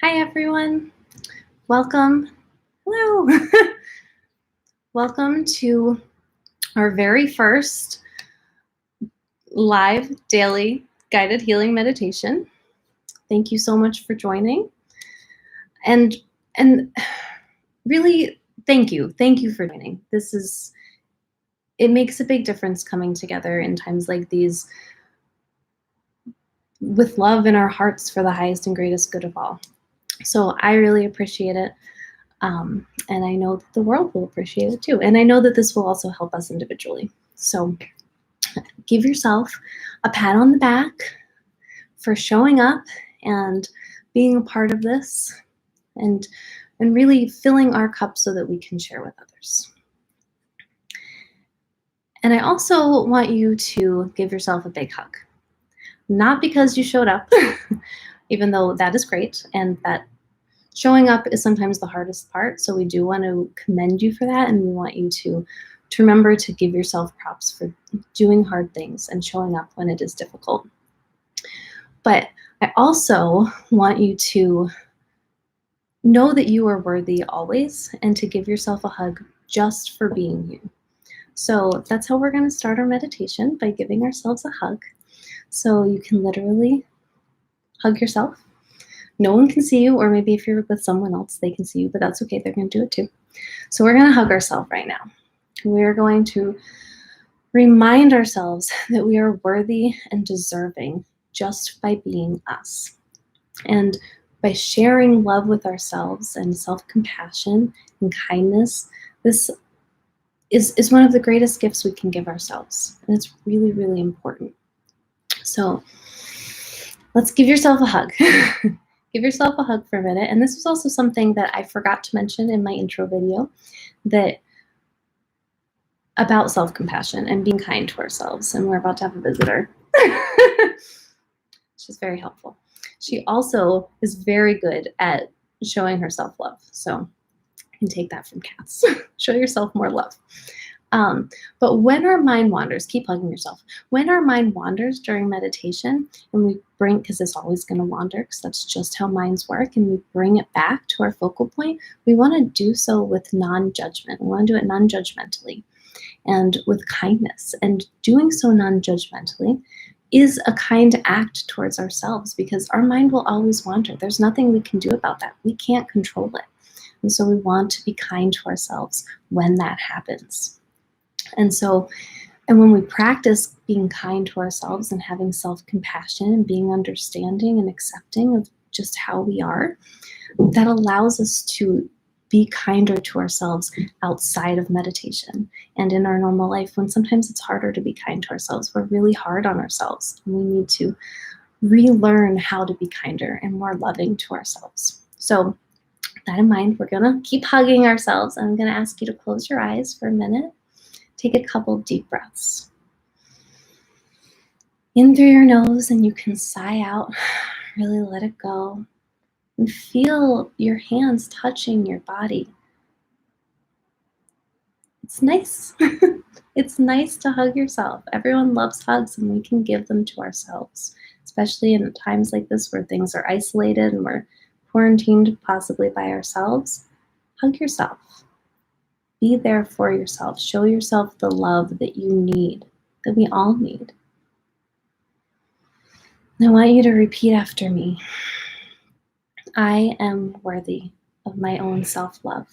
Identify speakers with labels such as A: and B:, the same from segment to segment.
A: Hi, everyone. Welcome. Hello. Welcome to our very first live daily guided healing meditation. Thank you so much for joining. And really thank you. Thank you for joining. It makes a big difference coming together in times like these with love in our hearts for the highest and greatest good of all. So I really appreciate it. And I know that the world will appreciate it too. And I know that this will also help us individually. So give yourself a pat on the back for showing up and being a part of this and really filling our cup so that we can share with others. And I also want you to give yourself a big hug. Not because you showed up, even though that is great, and that showing up is sometimes the hardest part. So we do want to commend you for that, and we want you to remember to give yourself props for doing hard things and showing up when it is difficult. But I also want you to know that you are worthy always and to give yourself a hug just for being you. So that's how we're going to start our meditation, by giving ourselves a hug. So you can literally hug yourself. No one can see you, or maybe if you're with someone else, they can see you, but that's okay. They're going to do it too. So we're going to hug ourselves right now. We're going to remind ourselves that we are worthy and deserving just by being us. And by sharing love with ourselves and self-compassion and kindness, this is one of the greatest gifts we can give ourselves. And it's really, really important. So let's give yourself a hug. Give yourself a hug for a minute. And this was also something that I forgot to mention in my intro video, that about self-compassion and being kind to ourselves. And we're about to have a visitor. She's very helpful. She also is very good at showing her self-love. So you can take that from cats. Show yourself more love. But when our mind wanders, keep hugging yourself. When our mind wanders during meditation, and we bring, because it's always going to wander, because that's just how minds work, and we bring it back to our focal point, we want to do so with non-judgment. We want to do it non-judgmentally and with kindness. And doing so non-judgmentally is a kind act towards ourselves, because our mind will always wander. There's nothing we can do about that. We can't control it. And so we want to be kind to ourselves when that happens. And when we practice being kind to ourselves and having self-compassion and being understanding and accepting of just how we are, that allows us to be kinder to ourselves outside of meditation and in our normal life, when sometimes it's harder to be kind to ourselves. We're really hard on ourselves, and we need to relearn how to be kinder and more loving to ourselves. So with that in mind, we're gonna keep hugging ourselves. I'm gonna ask you to close your eyes for a minute. Take a couple deep breaths. In through your nose, and you can sigh out. Really let it go. And feel your hands touching your body. It's nice. It's nice to hug yourself. Everyone loves hugs, and we can give them to ourselves, especially in times like this where things are isolated and we're quarantined possibly by ourselves. Hug yourself. Be there for yourself. Show yourself the love that you need, that we all need. And I want you to repeat after me. I am worthy of my own self-love.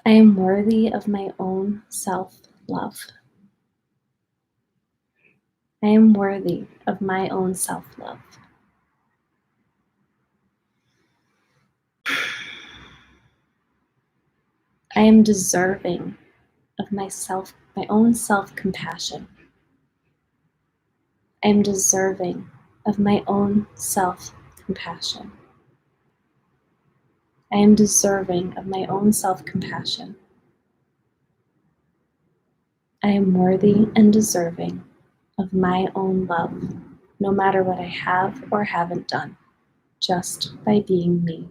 A: I am worthy of my own self-love. I am worthy of my own self-love. I am deserving of my own self-compassion. I am deserving of my own self-compassion. I am deserving of my own self-compassion. I am worthy and deserving of my own love, no matter what I have or haven't done, just by being me.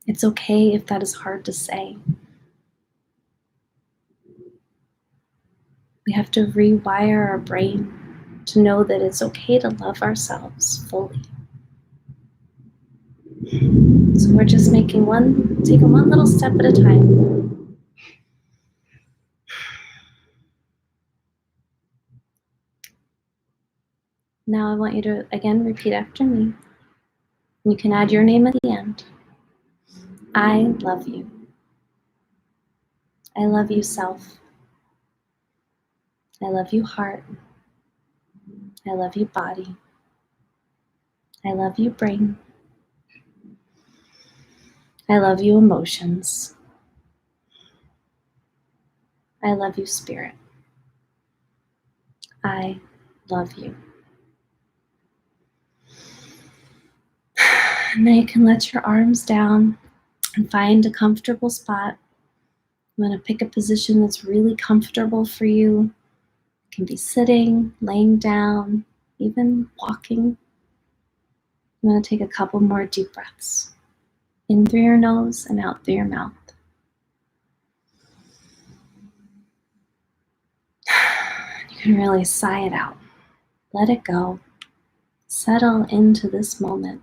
A: It's okay if that is hard to say. We have to rewire our brain to know that it's okay to love ourselves fully. So we're just taking one little step at a time. Now I want you to again repeat after me. You can add your name at the end. I love you. I love you, self. I love you, heart. I love you, body. I love you, brain. I love you, emotions. I love you, spirit. I love you. And now you can let your arms down and find a comfortable spot. I'm going to pick a position that's really comfortable for you. It can be sitting, laying down, even walking. I'm going to take a couple more deep breaths. In through your nose and out through your mouth. You can really sigh it out. Let it go. Settle into this moment.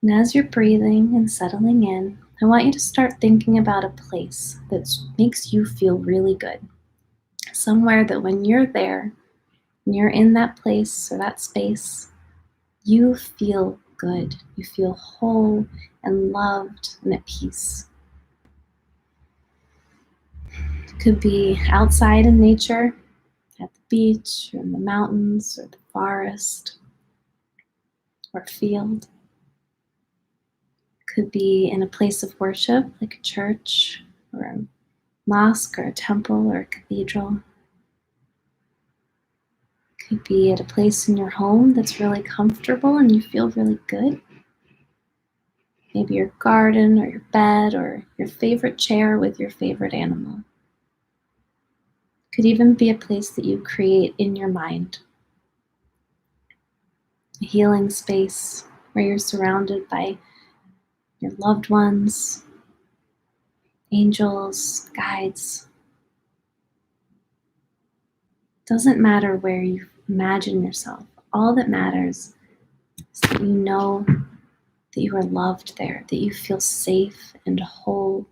A: And as you're breathing and settling in, I want you to start thinking about a place that makes you feel really good. Somewhere that when you're there, when you're in that place or that space, you feel good. You feel whole and loved and at peace. It could be outside in nature, at the beach or in the mountains or the forest or a field. It could be in a place of worship like a church or a mosque or a temple or a cathedral. It could be at a place in your home that's really comfortable and you feel really good. Maybe your garden or your bed or your favorite chair with your favorite animal. It could even be a place that you create in your mind. A healing space where you're surrounded by your loved ones, angels, guides. Doesn't matter where you imagine yourself. All that matters is that you know that you are loved there, that you feel safe and whole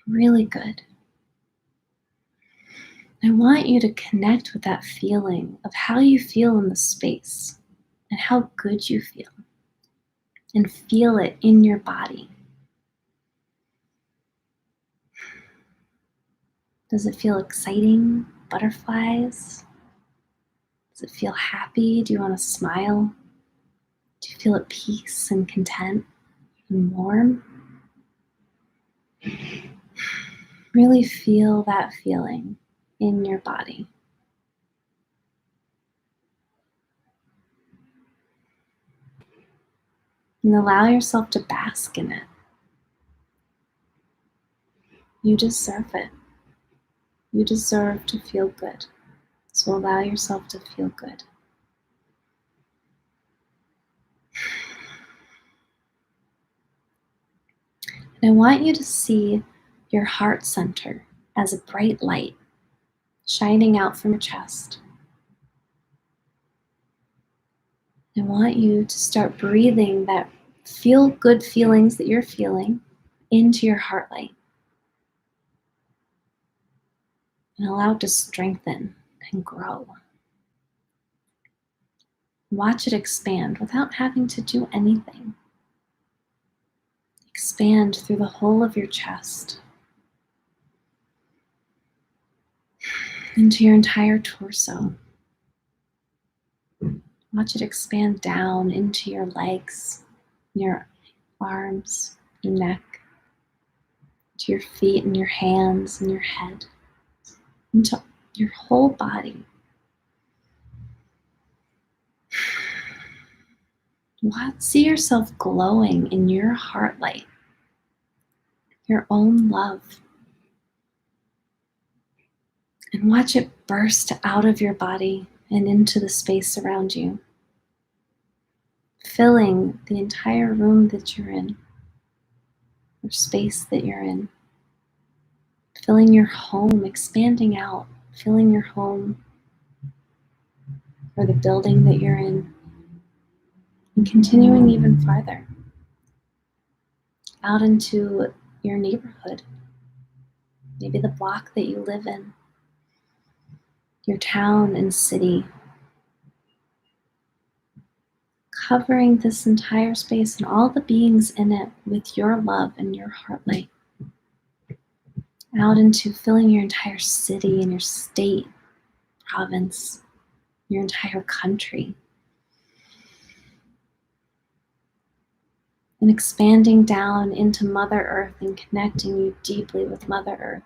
A: and really good. I want you to connect with that feeling of how you feel in the space and how good you feel, and feel it in your body. Does it feel exciting? Butterflies? Does it feel happy? Do you want to smile? Do you feel at peace and content and warm? Really feel that feeling in your body. And allow yourself to bask in it. You deserve it. You deserve to feel good. So allow yourself to feel good. And I want you to see your heart center as a bright light shining out from your chest. I want you to start breathing that feel good feelings that you're feeling into your heart light. And allow it to strengthen and grow. Watch it expand without having to do anything. Expand through the whole of your chest, into your entire torso. Watch it expand down into your legs, your arms, your neck, to your feet and your hands and your head, into your whole body. See yourself glowing in your heart light, your own love. And watch it burst out of your body and into the space around you, filling the entire room that you're in, or space that you're in, filling your home, expanding out, filling your home or the building that you're in, and continuing even farther out into your neighborhood, maybe the block that you live in, your town and city, covering this entire space and all the beings in it with your love and your heart light, out into filling your entire city and your state, province, your entire country, and expanding down into Mother Earth and connecting you deeply with Mother Earth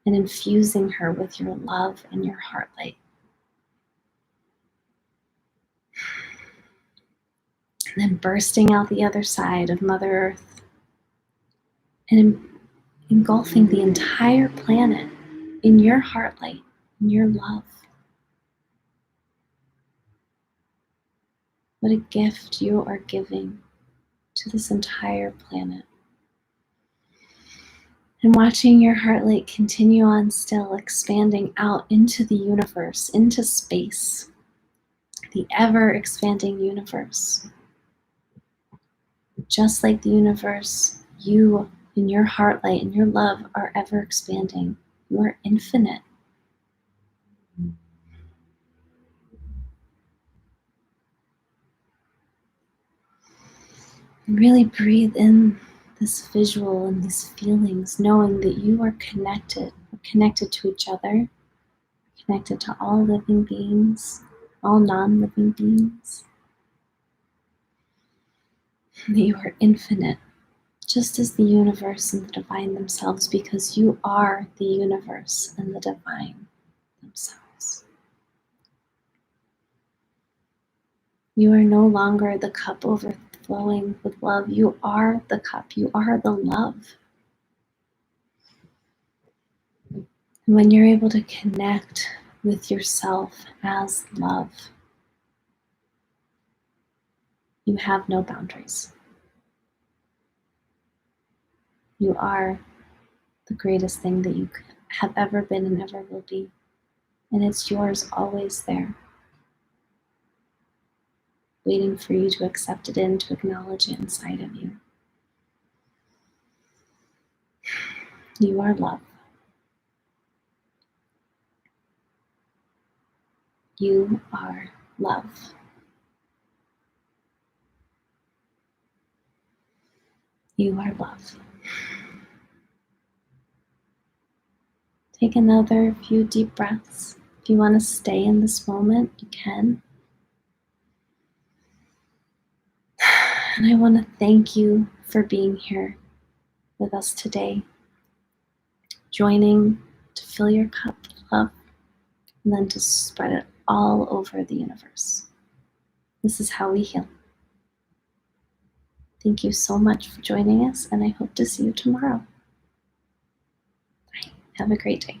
A: and infusing her with your love and your heart light. And then bursting out the other side of Mother Earth and engulfing the entire planet in your heart light, in your love. What a gift you are giving to this entire planet. And watching your heart light continue on still, expanding out into the universe, into space, the ever expanding universe. Just like the universe, you in your heart light and your love are ever expanding. You are infinite. And really breathe in this visual and these feelings, knowing that you are connected. We're connected to each other, connected to all living beings, all non-living beings. And that you are infinite, just as the universe and the divine themselves, because you are the universe and the divine themselves. You are no longer the cup overflowing with love. You are the cup. You are the love. And when you're able to connect with yourself as love, you have no boundaries. You are the greatest thing that you have ever been and ever will be. And it's yours always there, waiting for you to accept it in, to acknowledge it inside of you. You are love. You are love. You are love. Take another few deep breaths. If you want to stay in this moment, you can. And I want to thank you for being here with us today, joining to fill your cup with love and then to spread it all over the universe. This is how we heal. Thank you so much for joining us, and I hope to see you tomorrow. Bye. Have a great day.